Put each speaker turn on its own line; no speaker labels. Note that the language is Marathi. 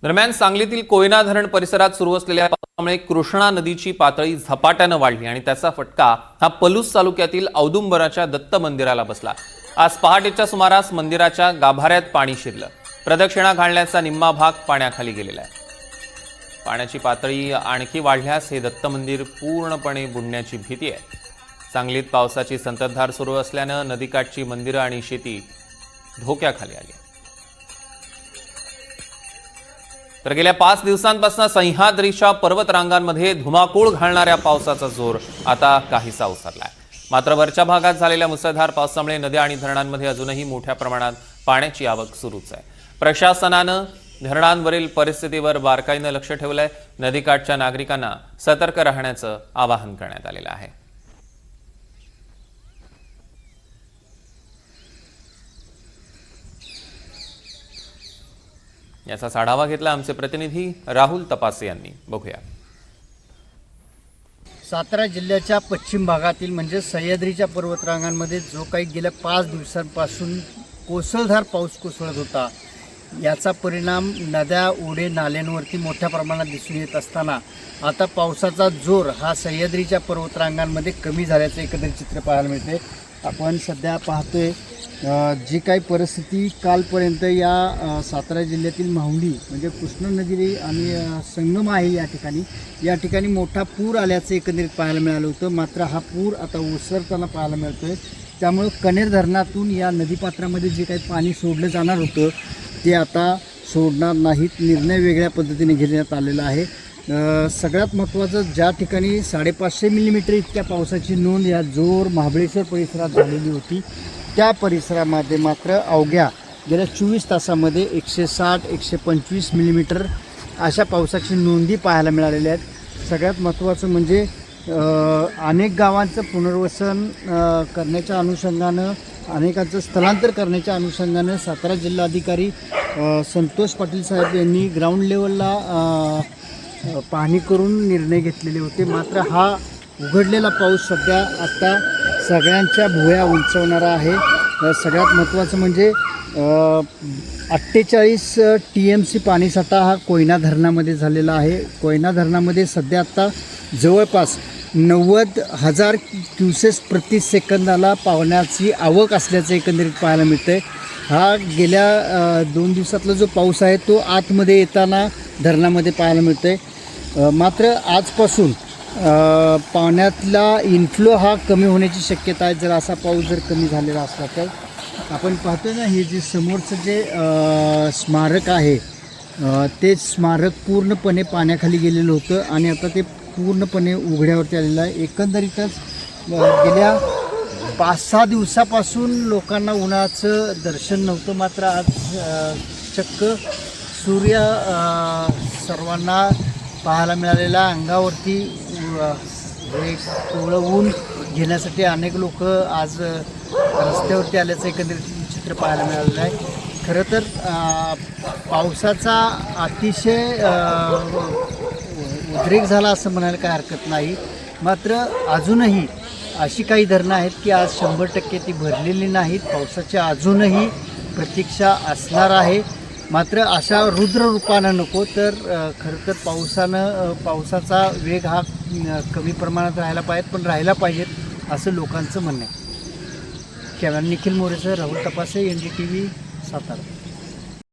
दरम्यान सांगलीतील कोयना धरण परिसरात सुरू असलेल्या पावसामुळे कृष्णा नदीची पातळी झपाट्याने वाढली आणि त्याचा फटका हा पलूस तालुक्यातील औदुंबराच्या दत्त मंदिराला बसला। आज पहाटेच्या सुमारास मंदिराच्या गाभाऱ्यात पाणी शिरलं। प्रदक्षिणा घालण्याचा निम्मा भाग पाण्याखाली गेलेला आहे। पाण्याची पातळी आणखी वाढल्यास हे दत्त मंदिर पूर्णपणे बुडण्याची भीती आहे। सांगलीत पावसाची संततधार सुरू असल्याने नदीकाठची मंदिरं आणि शेती धोक्याखाली आली। तर गेल्या 5 दिवसांपासून सह्याद्रीच्या पर्वतरांगांमध्ये धुमाकूळ घालणाऱ्या पावसाचा जोर आता काहीसा ओसरलाय। मात्र वरच्या भागात झालेल्या मुसळधार पावसामुळे नद्या आणि धरणांमध्ये अजूनही मोठ्या प्रमाणात पाण्याची आवक सुरूच आहे। प्रशासनानं धरणांवरील परिस्थितीवर बारकाईनं लक्ष ठेवलंय। नदीकाठच्या नागरिकांना सतर्क राहण्याचं आवाहन करण्यात आलेलं आहे। याचा आढावा घेतला आमचे प्रतिनिधी राहुल तपासे यांनी। बघूया।
सातारा जिल्ह्याच्या पश्चिम भागातील म्हणजे सह्याद्रीच्या पर्वतरांगांमध्ये जो काही गेल्या 5 दिवसांपासून कोसळधार पाऊस कोसळत होता, याचा परिणाम नद्या ओढे नाल्यांवरती मोठ्या प्रमाणात दिसून येत असताना आता पावसाचा जोर हा सह्याद्रीच्या पर्वतरांगांमध्ये कमी झाल्याचं एकंदरीत चित्र पाहायला मिळते। आपण सध्या पाहतोय जी काही परिस्थिती कालपर्यंत या सातारा जिल्ह्यातील माहुली म्हणजे कृष्णा नदी आणि संगम आहे या ठिकाणी मोठा पूर आल्याचं एकंदरीत पाहायला मिळालं होतं। मात्र हा पूर आता ओसरताना पाहायला मिळतोय। त्यामुळे कणेर धरणातून या नदीपात्रामध्ये जे काही पाणी सोडलं जाणार होतं ते आता सोडणार नाहीत। निर्णय वेगळ्या पद्धतीने घेण्यात आलेला आहे। सगळ्यात महत्त्वाचं, ज्या ठिकाणी 550 मिलीमीटर इतक्या पावसाची नोंद या जोर महाबळेश्वर परिसरात झालेली होती, त्या परिसरामध्ये मात्र अवघ्या गेल्या 24 तासामध्ये 160-125 मिलीमीटर अशा पावसाची नोंदी पाहायला मिळालेल्या आहेत। सगळ्यात महत्त्वाचं म्हणजे अनेक गावांचं पुनर्वसन करण्याच्या अनुषंगानं, अनेकांचं स्थलांतर करण्याच्या अनुषंगानं सातारा जिल्हाधिकारी संतोष पाटील साहेब यांनी ग्राउंड लेवलला पाहणी करून निर्णय घेतलेले होते। मात्र हा उघडलेला पाऊस सध्या आता सगळ्यांच्या भुवया उंचवणारा आहे। सगळ्यात महत्त्वाचं म्हणजे 48 TMC पाणीसाठा हा कोयना धरणामध्ये झालेला आहे। कोयना धरणामध्ये सध्या आता जवळपास 90,000 क्युसेस प्रति सेकंदाला पाण्याची आवक असल्याचं एकंदरीत पाहायला मिळतं आहे। हा गेल्या 2 दिवसातला जो पाऊस आहे तो आतमध्ये येताना धरणामध्ये पाहायला मिळतं आहे। मात्र आजपासून पाण्यातला इन्फ्लो हा कमी होण्याची शक्यता आहे। जर असा पाऊस जर कमी झालेला असला तर आपण पाहतोय ना, हे जे समोरचं जे स्मारक आहे ते स्मारक पूर्णपणे पाण्याखाली गेलेलं होतं आणि आता ते पूर्णपणे उघड्यावरती आलेलं आहे। एकंदरीतच गेल्या 5-6 दिवसापासून लोकांना उन्हाचं दर्शन नव्हतं, मात्र आज चक्क सूर्य सर्वांना पाहायला मिळालेला। अंगावरती एक कोवळं ऊन घेण्यासाठी अनेक लोक आज रस्त्यावरती आल्याचं एकंदरीत चित्र पाहायला मिळालेलं आहे। खरं तर पावसाचा अतिशय उद्रेक झाला असं म्हणायला काही हरकत नाही। मात्र अजूनही अशी काही धरणं आहेत की आज 100% ती भरलेली नाहीत। पावसाची अजूनही प्रतीक्षा असणार आहे। मात्र अशा रुद्र रूपानं नको तर खरं तर पावसाचा वेग हा कमी प्रमाणात राहायला पाहिजेत असं लोकांचं म्हणणं आहे। कॅमेरा निखिल मोरेसह राहुल तपासे, NDTV, सातारा।